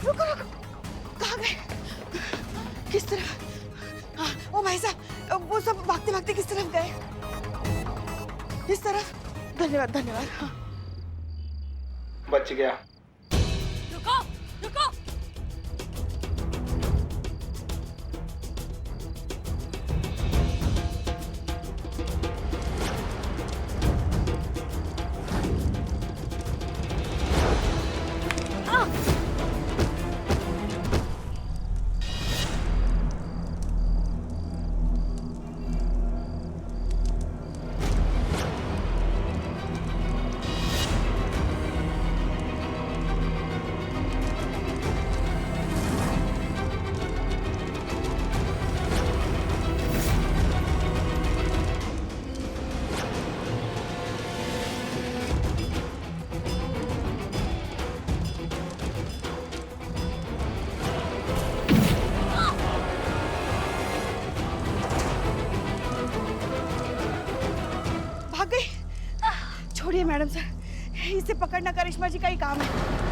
रुको रुको, कहाँ गए? किस तरफ? हाँ, ओ भाई साहब, वो सब भागते भागते किस तरफ गए? इस तरफ। धन्यवाद धन्यवाद। हाँ। बच गया। रुको रुको। भाग गई। छोड़िए मैडम सर, इसे पकड़ना करिश्मा जी का ही काम है।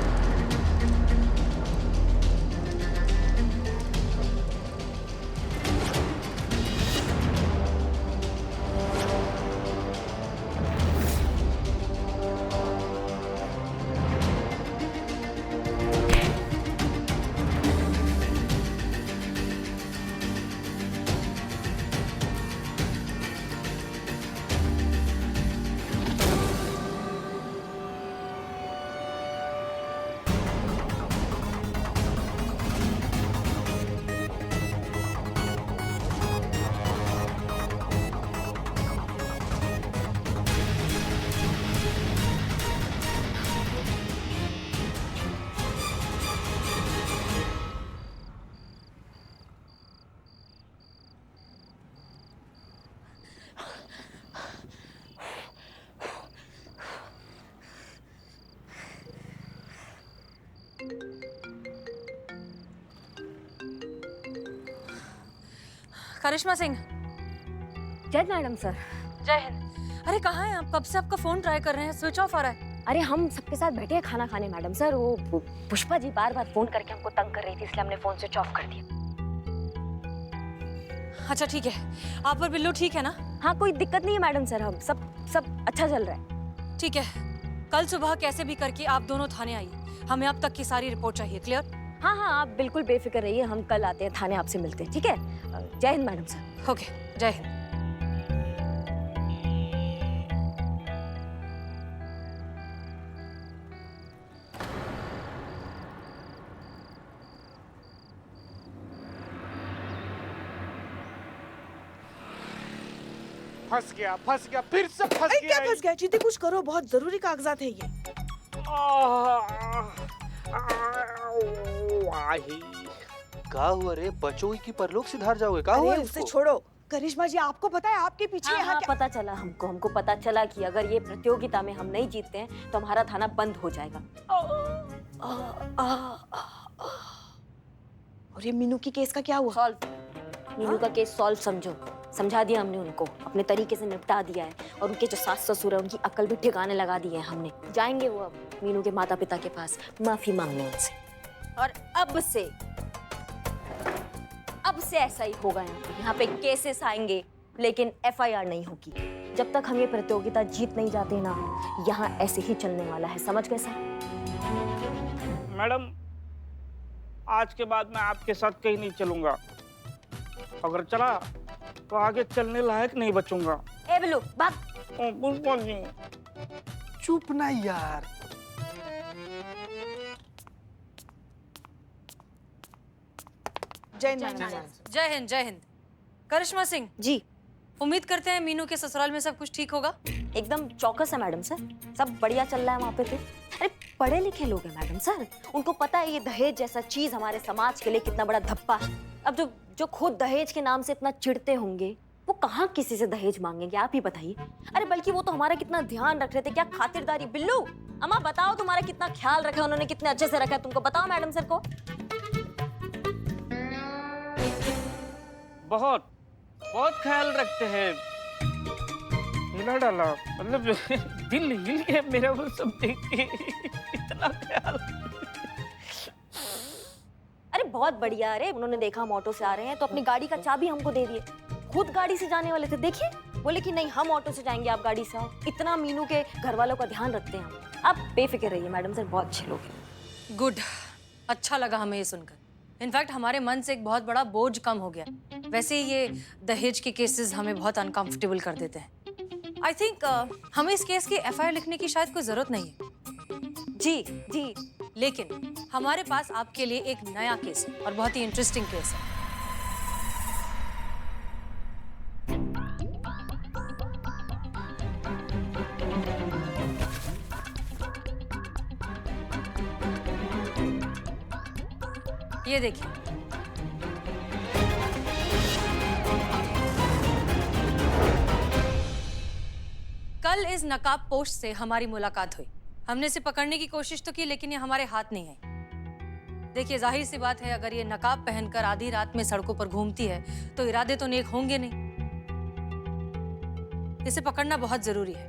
करिश्मा सिंह। जय मैडम सर। जय हिंद। अरे कहाँ हैं आप? कब से आपका फोन ट्राई कर रहे हैं, स्विच ऑफ आ रहा है। अरे हम सबके साथ बैठे हैं खाना खाने मैडम सर, वो पुष्पा जी बार बार फोन करके हमको तंग कर रही थी, इसलिए हमने फोन स्विच ऑफ कर दिया। अच्छा ठीक है, आप और बिल्लू ठीक है ना? हाँ कोई दिक्कत नहीं है मैडम सर, हम सब अच्छा चल रहा है। ठीक है, कल सुबह कैसे भी करके आप दोनों थाने आइए, हमें अब तक की सारी रिपोर्ट चाहिए। क्लियर? हाँ हाँ आप बिल्कुल बेफिक्र रहिए, हम कल आते हैं थाने, आपसे मिलते हैं। ठीक है, जय हिंद मैडम सर। ओके, जय हिंद। फंस गया फिर से फंस अरे गया। क्या फंस गया? जीती कुछ करो, बहुत जरूरी कागजात है ये। का हुआ रे? बचो की परलोक सिधार जाओगे? का हुआ अरे उसे इसको? छोड़ो। करिश्मा जी आपको पता है आपके पीछे हाँ, यहाँ हाँ, क्या? पता चला हमको पता चला कि अगर ये प्रतियोगिता में हम नहीं जीतते हैं तो हमारा थाना बंद हो जाएगा। और ये मीनू की केस का क्या हुआ? सॉल्व। मीनू का केस सॉल्व समझा दिया हमने उनको, अपने तरीके से निपटा दिया है, और उनके जो सास ससुर है उनकी अकल भी ठिकाने लगा दी है हमने। जाएंगे वो अब मीनू के माता पिता के पास माफी मांगने उनसे, और अब से ऐसा ही होगा। यहाँ पे केसेस आएंगे लेकिन FIR नहीं होगी। जब तक हम ये प्रतियोगिता जीत नहीं जाते ना, यहाँ ऐसे ही चलने वाला है, समझ गए सर? मैडम, आज के बाद मैं आपके साथ कहीं नहीं चलूंगा। अगर चला तो आगे चलने लायक नहीं बचूंगा। ए बिल्लू भाग। पुष्पा जी, चुप ना यार। जय हिंद। जय हिंद। जय हिंद। करिश्मा सिंह जी, उम्मीद करते हैं मीनू के ससुराल में सब कुछ ठीक होगा। एकदम चौकस है मैडम सर, सब बढ़िया चल रहा है वहाँ पे। तो अरे पढ़े लिखे लोग हैं मैडम सर, उनको पता है ये दहेज जैसा चीज हमारे समाज के लिए कितना बड़ा धप्पा है। अब जो खुद दहेज के नाम से इतना चिढ़ते होंगे, वो कहाँ किसी से दहेज मांगेंगे, आप ही बताइए। अरे बल्कि वो तो हमारा कितना ध्यान रख रहे थे, क्या खातिरदारी। बिल्लू अम्मा बताओ, तुम्हारा कितना ख्याल रखा उन्होंने, कितने अच्छे से रखा है, तुमको बताओ मैडम सर को। बहुत बहुत ख्याल रखते हैं। हिला डाला, मतलब दिल हिल गया मेरा वो सब देख के। इतना ख्याल। बहुत बढ़िया। अरे उन्होंने देखा हम ऑटो से आ रहे हैं तो अपनी गाड़ी का चाबी हमको दे दिए। खुद गाड़ी से जाने वाले थे, देखिए बोले कि नहीं हम ऑटो से जाएंगे, आप गाड़ी से आओ। इतना मीनू के घर वालों का ध्यान रखते हैं हम। आप बेफिक्र रहिए मैडम सर, बहुत अच्छे लोग हैं। गुड, अच्छा लगा हमें ये सुनकर। इनफैक्ट हमारे मन से एक बहुत बड़ा बोझ कम हो गया। वैसे ही ये दहेज के केसेस हमें बहुत अनकंफर्टेबल कर देते हैं। आई थिंक हमें इस केस की एफआईआर लिखने की शायद कोई जरूरत नहीं है। जी जी, लेकिन हमारे पास आपके लिए एक नया केस है और बहुत ही इंटरेस्टिंग केस है। ये देखिए, कल इस नकाब पोस्ट से हमारी मुलाकात हुई। हमने इसे पकड़ने की कोशिश तो की लेकिन ये हमारे हाथ नहीं आई। देखिए जाहिर सी बात है, अगर ये नकाब पहनकर आधी रात में सड़कों पर घूमती है तो इरादे तो नेक होंगे नहीं। इसे पकड़ना बहुत जरूरी है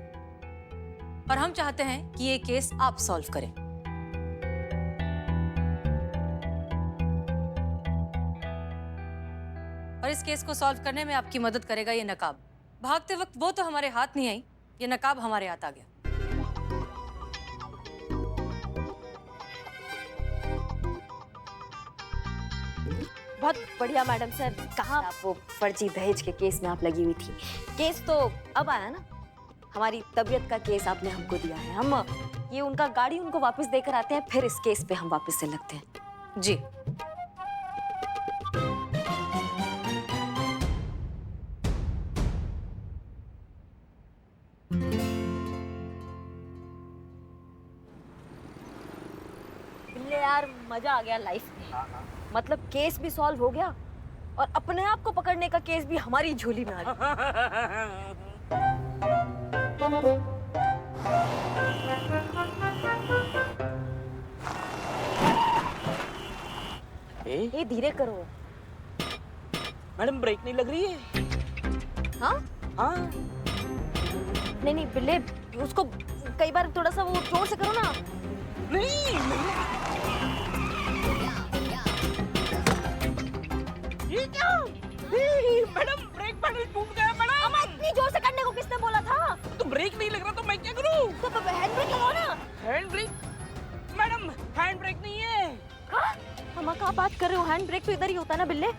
और हम चाहते हैं कि ये केस आप सॉल्व करें। और इस केस को सॉल्व करने में आपकी मदद करेगा ये नकाब। भागते वक्त वो तो हमारे हाथ नहीं आई, ये नकाब हमारे हाथ आ गया। बहुत बढ़िया मैडम सर। कहाँ आप वो फर्जी दहेज के केस में आप लगी हुई थी? केस तो अब आया ना, हमारी तबीयत का केस आपने हमको दिया है। हम ये उनका गाड़ी उनको वापस देकर आते हैं, फिर इस केस पे हम वापस से लगते हैं। जी यार मजा आ गया लाइफ में। मतलब केस भी सॉल्व हो गया और अपने आप को पकड़ने का केस भी हमारी झोली में आ गया। ये धीरे करो मैडम, ब्रेक नहीं लग रही है? हाँ हाँ। नहीं नहीं बिल्ले, उसको कई बार थोड़ा सा वो जोर से करो ना। नहीं ये क्या? मैडम ब्रेक पैडल टूट गया मैडम। अम्मा इतनी जोर से करने को किसने बोला था? तो ब्रेक नहीं लग रहा तो मैं क्या करूं? तो हैंड ब्रेक लगाओ ना। Hand brake? Madam hand brake नहीं है। हाँ? अम्मा क्या बात कर रहे हो? हैंड ब्रेक तो इधर ही होता है ना बिल्ले।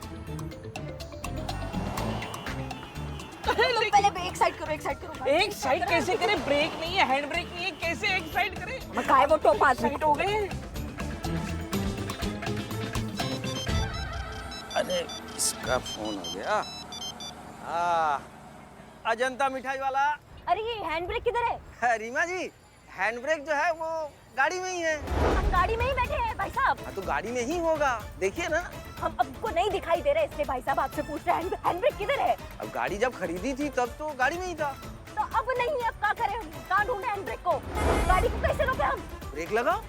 पहले एक साइड करो, एक साइड करो। एक साइड कैसे करे? ब्रेक नहीं है, हैंड ब्रेक नहीं है, कैसे एक साइड करे? काय वो टोपा साइड हो गए। अरे इसका फोन हो गया। अजंता मिठाई वाला। अरे ये हैंड ब्रेक किधर है? रीमा जी, हैंड ब्रेक जो है वो गाड़ी में ही है। हम गाड़ी में ही बैठे हैं भाई साहब। हाँ, तो गाड़ी में ही होगा, देखिए ना। हम आपको नहीं दिखाई दे रहे इसलिए भाई साहब आपसे पूछ रहे हैं हैंड ब्रेक किधर है? अब गाड़ी जब खरीदी थी तब तो गाड़ी में ही था। तो अब नहीं, अब क्या करें? कहाँ ढूंढे हैंड ब्रेक को? गाड़ी को कैसे रोके हम? ब्रेक लगाओ।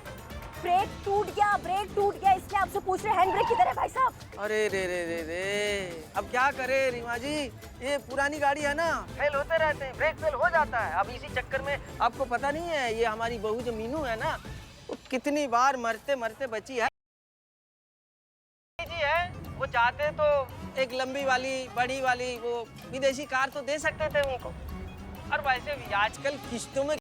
ब्रेक टूट गया इसलिए आपसे पूछ रहे हैंड ब्रेक किधर है भाई साहब? अरे रे, अब क्या करे रीमा जी, ये पुरानी गाड़ी है ना, फेल होते रहते हैं, ब्रेक फेल हो जाता है। अब इसी चक्कर में आपको पता नहीं है, ये हमारी बहू जो मीनू है ना, वो कितनी बार मरते मरते बची है। जी है, वो चाहते तो एक लंबी वाली बड़ी वाली वो विदेशी कार तो दे सकते थे उनको, और वैसे भी आजकल किश्तों में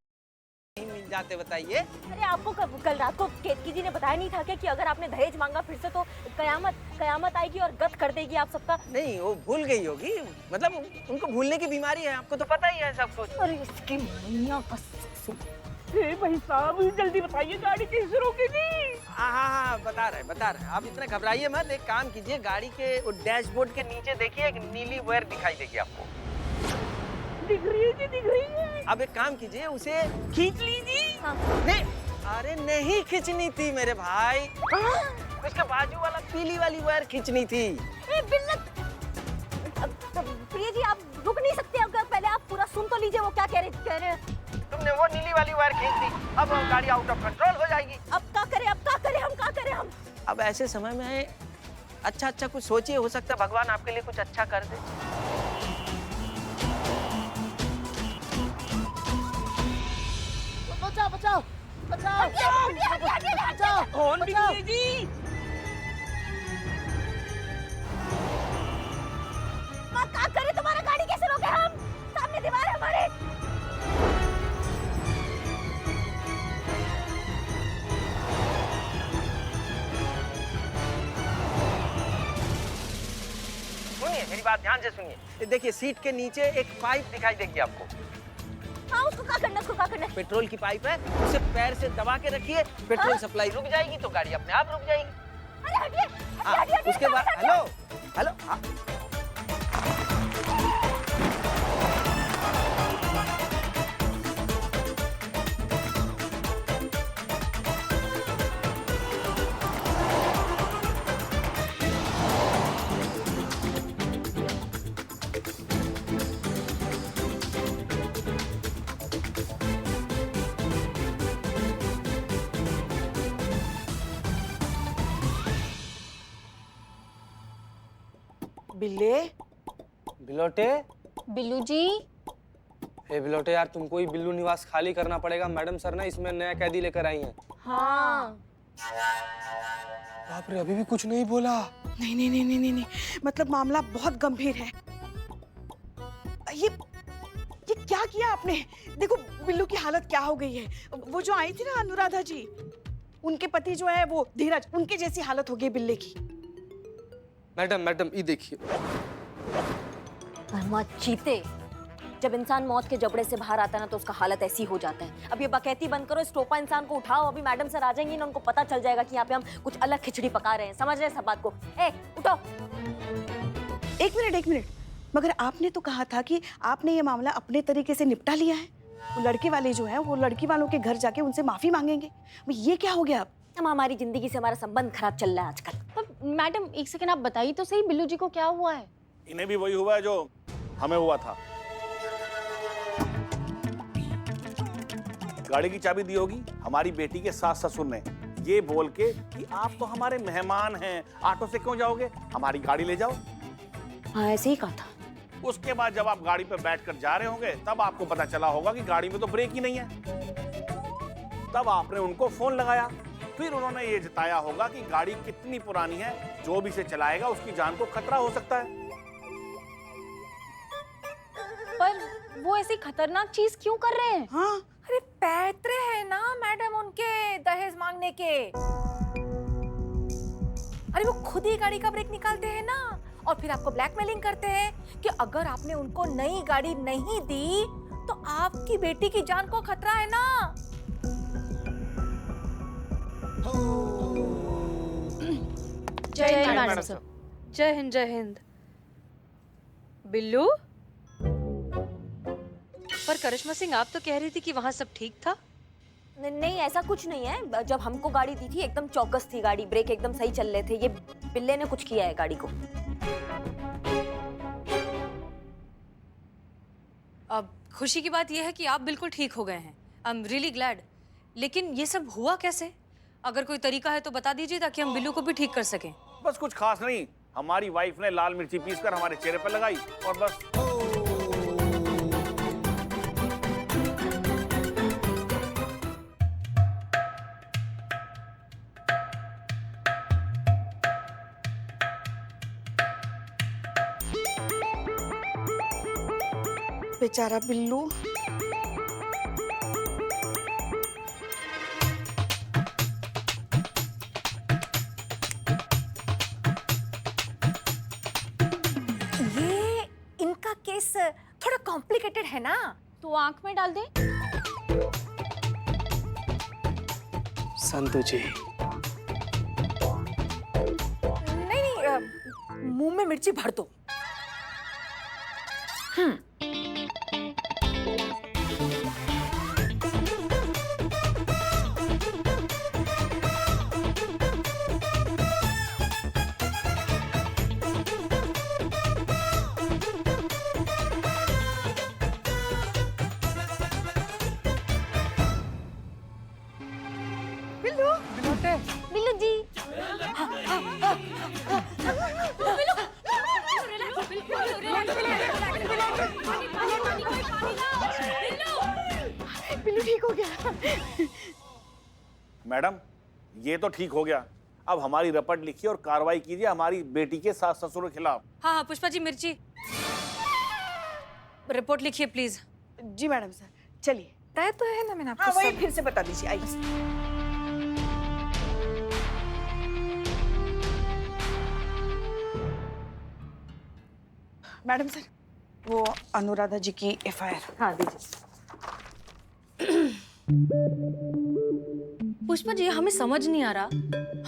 नहीं मिल जाते, बताइए। अरे आपको कल रात को केतकी जी ने बताया नहीं था क्या कि अगर आपने दहेज मांगा फिर से तो कयामत आएगी और गत कर देगी आप सबका? नहीं, वो भूल गई होगी, मतलब उनको भूलने की बीमारी है, आपको तो पता ही है सब कुछ। अरे इसकी मैया का भाई साहब जल्दी बताइए, गाड़ी कैसे रोकेगी? हाँ, बता रहे। आप इतना घबराइए मत। एक काम कीजिए, गाड़ी के डैशबोर्ड के नीचे देखिए, एक नीली वायर दिखाई देगी आपको। दिख रही है जी, दिख रही है। अब एक काम कीजिए, उसे खींच लीजिए। हाँ। नहीं, अरे नहीं खींचनी थी मेरे भाई, उसके बाजू वाला पीली वाली वायर खींचनी थी। प्रिया जी आप रुक नहीं सकते? अगर पहले आप पूरा सुन तो लीजिए वो क्या कह रहे हैं। तुमने वो नीली वाली वायर खींच दी, अब गाड़ी आउट ऑफ कंट्रोल हो जाएगी। अब क्या करें हम? अब ऐसे समय में अच्छा कुछ सोचिए, हो सकता है भगवान आपके लिए कुछ अच्छा कर दे। बचाओ। कौन बिगड़ी जी? बात ध्यान से सुनिए। ये देखिए सीट के नीचे एक पाइप दिखाई देगी आपको। हाँ उसको क्या करना है, उसको क्या करना है? पेट्रोल की पाइप है, उसे पैर से दबा के रखिए, पेट्रोल सप्लाई रुक जाएगी तो गाड़ी अपने आप रुक जाएगी। अरे हटिए, हाँ, हटिए, हटिए, उसके बाद हटिए। हेलो हेलो हाँ। बिल्ले, बिलोटे, बिल्लू जी। हे बिलोटे यार, तुमको ही बिल्लू निवास खाली करना पड़ेगा। मैडम सर ना इसमें नया कैदी लेकर आई हैं। हाँ। बाप रे, अभी भी कुछ नहीं बोला। नहीं नहीं नहीं नहीं नहीं नहीं, मतलब मामला बहुत गंभीर है। ये क्या किया आपने? देखो बिल्लू की हालत क्या हो गई है। वो जो आई थी ना अनुराधा जी, उनके पति जो है वो धीरज, उनके जैसी हालत हो गई बिल्ले की। मैडम ये देखिए। धर्मा चीते, जब इंसान मौत के जबड़े से बाहर आता है ना तो उसका हालत ऐसी हो जाता है। अब ये बकैती बंद करो, इस टोपा इंसान को उठाओ। अभी मैडम सर आ जाएंगी ना, उनको पता चल जाएगा कि यहाँ पे हम कुछ अलग खिचड़ी पका रहे हैं। समझ रहे हैं सब बात को? ए उठो। एक मिनट, मगर आपने तो कहा था कि आपने ये मामला अपने तरीके से निपटा लिया है। वो लड़के वाले जो हैं वो लड़की वालों के घर जाके उनसे माफी मांगेंगे। ये क्या हो गया अब? हम हमारी जिंदगी से हमारा संबंध खराब चल रहा है आजकल। पर मैडम एक सेकंड आप बताइए तो सही, बिल्लू जी को क्या हुआ है? इन्हें भी वही हुआ है जो हमें हुआ था। गाड़ी की चाबी दी होगी हमारी बेटी के सास ससुर ने, ये बोल के कि आप तो हमारे मेहमान हैं, ऑटो से क्यों जाओगे, हमारी गाड़ी ले जाओ। हाँ ऐसे ही कहा था। उसके बाद जब आप गाड़ी पर बैठकर जा रहे होंगे तब आपको पता चला होगा कि गाड़ी में तो ब्रेक ही नहीं है। तब आपने उनको फोन लगाया, फिर उन्होंने ये जताया होगा कि गाड़ी कितनी पुरानी है, जो भी इसे चलाएगा उसकी जान को खतरा हो सकता है। पर वो ऐसी खतरनाक चीज क्यों कर रहे हैं? हाँ अरे पैतरे हैं ना मैडम उनके दहेज मांगने के। अरे वो खुद ही गाड़ी का ब्रेक निकालते हैं ना, और फिर आपको ब्लैकमेलिंग करते हैं कि अगर आपने उनको नई गाड़ी नहीं दी तो आपकी बेटी की जान को खतरा है ना। जय हिंद मैडम सर। जय हिंद जय हिंद। बिल्लू, पर करिश्मा सिंह आप तो कह रही थी कि वहाँ सब ठीक था। नहीं ऐसा कुछ नहीं है। जब हमको गाड़ी दी थी एकदम चौकस थी गाड़ी, ब्रेक एकदम सही चल रहे थे। ये बिल्ले ने कुछ किया है गाड़ी को। अब खुशी की बात यह है कि आप बिल्कुल ठीक हो गए हैं। I am really glad. लेकिन ये सब हुआ कैसे? अगर कोई तरीका है तो बता दीजिए ताकि हम बिल्लू को भी ठीक कर सकें। बस कुछ खास नहीं, हमारी वाइफ ने लाल मिर्ची पीसकर हमारे चेहरे पर लगाई और बस। बेचारा बिल्लू। ये इनका केस थोड़ा कॉम्प्लिकेटेड है ना। तो आंख में डाल दे। संतु जी, नहीं, मुंह में मिर्ची भर दो। बिल्लू जी। बिल्लू ठीक हो गया। मैडम ये तो ठीक हो गया, अब हमारी रपट लिखिए और कार्रवाई कीजिए हमारी बेटी के सास ससुर के खिलाफ। हाँ हाँ पुष्पा जी, मिर्ची रिपोर्ट लिखिए प्लीज। जी मैडम सर, चलिए। तय तो है ना, मैंने हाँ आपको वही सब। फिर से बता दीजिए, आइए। मैडम सर, वो अनुराधा जी की एफआईआर। हाँ दीजिए। पुष्पा जी, हमें समझ नहीं आ रहा,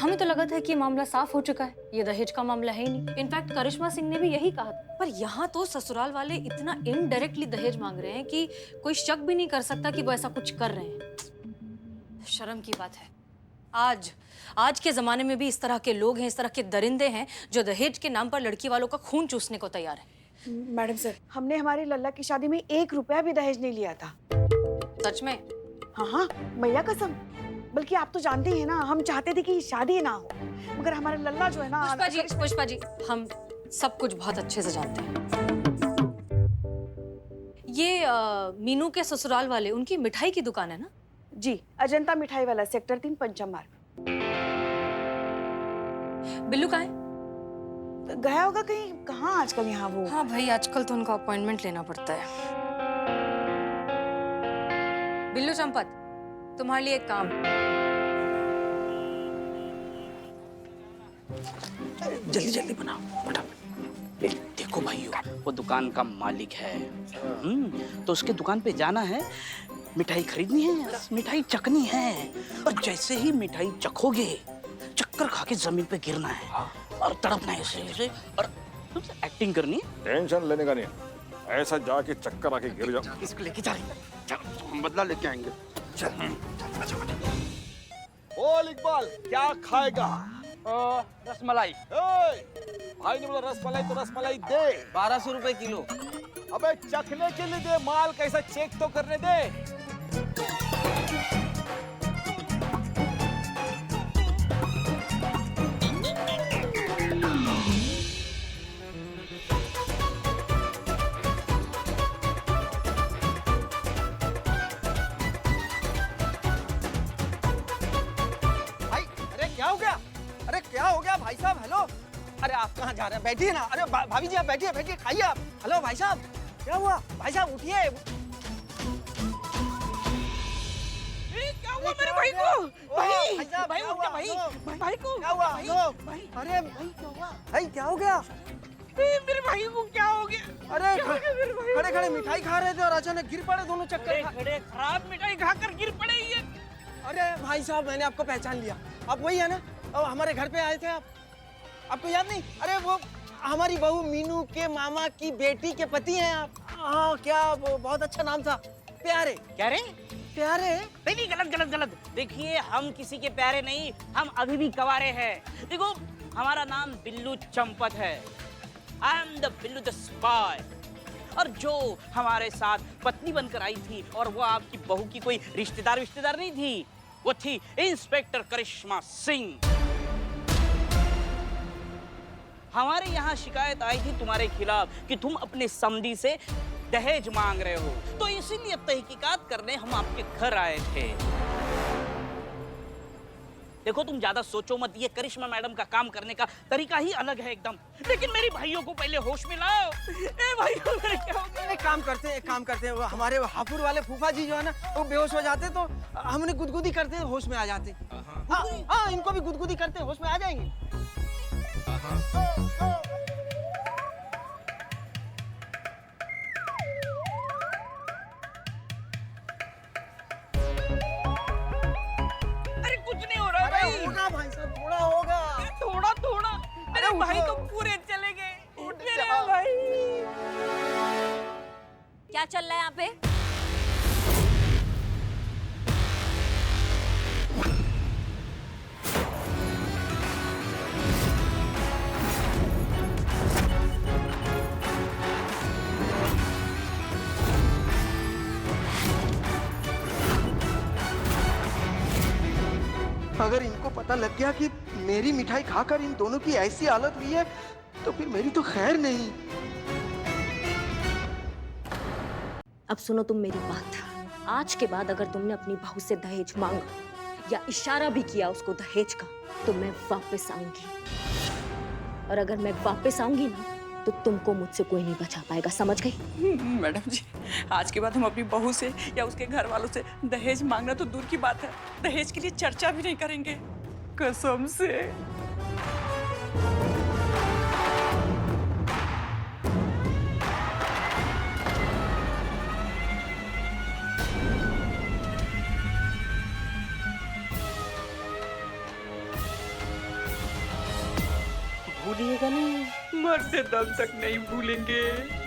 हमें तो लगा था कि ये मामला साफ हो चुका है, ये दहेज का मामला है ही नहीं। इनफैक्ट करिश्मा सिंह ने भी यही कहा था, पर यहाँ तो ससुराल वाले इतना इनडायरेक्टली दहेज मांग रहे हैं कि कोई शक भी नहीं कर सकता कि वो ऐसा कुछ कर रहे हैं। शर्म की बात है, आज के जमाने में भी इस तरह के लोग हैं, इस तरह के दरिंदे हैं जो दहेज के नाम पर लड़की वालों का खून चूसने को तैयार है। मैडम सर, हमने हमारी लल्ला की शादी में 1 रुपया भी दहेज नहीं लिया था। सच में? हाँ, मैया कसम। बल्कि आप तो जानते ही हैं ना, हम चाहते थे कि शादी ना हो, मगर हमारा लल्ला जो है ना। पुष्पा जी, हम सब कुछ बहुत अच्छे से जानते हैं। ये मीनू के ससुराल वाले, उनकी मिठाई की दुकान है ना? जी, अजंता मिठाई वाला, सेक्टर 3 पंचम मार्ग। बिल्लू कहाँ है? गया होगा कहीं, कहाँ आजकल यहाँ वो। हाँ भाई, आजकल तो उनका अपॉइंटमेंट लेना पड़ता है। बिल्लू चंपत, तुम्हारे लिए एक काम। जल्दी जल्दी बनाओ फटाफट। देखो भाइयों, वो दुकान का मालिक है, तो उसके दुकान पे जाना है, मिठाई खरीदनी है, मिठाई चखनी है, और जैसे ही मिठाई चखोगे, चक्कर खा के जमीन पे गिरना है और तड़पना है ऐसे और एक्टिंग करनी है। टेंशन लेने का नहीं, ऐसा जाके चक्कर आके गिर जाओ। इसको लेके जा रही है, हम बदला लेके आएंगे। चल। बोल इकबाल, क्या खाएगा? रसमलाई। भाई ने बोला रसमलाई तो रसमलाई दे। 1200 रुपए किलो। अबे चखने के लिए दे, माल कैसा चेक तो करने दे। क्या हो गया भाई साहब? हेलो, अरे आप कहाँ जा रहे हैं? बैठिए ना। अरे भाभी जी आप बैठिए, बैठिए, खाइए आप। हेलो भाई साहब, क्या हुआ? भाई साहब उठिए। क्या हुआ मेरे भाई को? भाई, भाई साहब, भाई क्या उठ हुआ? जा भाई, हेलो, भाई को क्या हुआ? हेलो, भाई, अरे भाई क्या हुआ? भाई क्या हो गया? मेरे भाई को क्या हो गया? अरे क्या हो गया मेरे भाई को? खड़े खड़े मिठाई खा रहे थे और अचानक गिर पड़े दोनों चक्कर खा। खड़े खराब मिठाई खाकर गिर पड़े ये। अरे भाई साहब, मैंने आपको पहचान लिया। आप वही है ना, हमारे घर पे आए थे आप? आपको याद नहीं? अरे वो हमारी बहू मीनू के मामा की बेटी के पति हैं आप। हाँ, क्या बहुत अच्छा नाम था, प्यारे। क्या रे? प्यारे? नहीं, गलत। देखिए, हम किसी के प्यारे नहीं, हम अभी भी कवारे हैं। देखो, हमारा नाम बिल्लू चंपत है। I am the Billu the spy. और जो हमारे साथ पत्नी बनकर आई थी, और वो आपकी बहू की कोई रिश्तेदार नहीं थी, वो थी इंस्पेक्टर करिश्मा सिंह। हमारे यहाँ शिकायत आई थी तुम्हारे खिलाफ कि तुम अपने समधी से दहेज मांग रहे हो, तो इसीलिए तहकीकात करने हम आपके घर आए थे। देखो, तुम ज्यादा सोचो मत, ये करिश्मा मैडम का काम करने का तरीका ही अलग है एकदम। लेकिन मेरी भाइयों को पहले होश में लाओ। ए भाइयों, मेरे क्या हो गया? एक काम करते हैं, वो हमारे हापुड़ वाले फूफा जी जो है ना, वो बेहोश हो जाते तो हमने गुदगुदी करते होश में आ जाते। हाँ, इनको भी गुदगुदी करते होश में आ जाएंगे। अरे कुछ नहीं हो रहा भाई। होगा भाई साहब, थोड़ा होगा। थोड़ा मेरे भाई तो पूरे चले गए। उठ रे भाई। क्या चल रहा है यहाँ पे? अगर इनको पता लग गया कि मेरी मिठाई खाकर इन दोनों की ऐसी हालत हुई है, तो फिर मेरी तो खैर नहीं। अब सुनो तुम मेरी बात। आज के बाद अगर तुमने अपनी बहू से दहेज मांगा या इशारा भी किया उसको दहेज का, तो मैं वापस आऊंगी। और अगर मैं वापस आऊंगी ना, तो तुमको मुझसे कोई नहीं बचा पाएगा, समझ गई? मैडम जी, आज के बाद हम अपनी बहू से या उसके घर वालों से दहेज मांगना तो दूर की बात है, दहेज के लिए चर्चा भी नहीं करेंगे, कसम से। भूलिएगा नहीं। मरते दम तक नहीं भूलेंगे।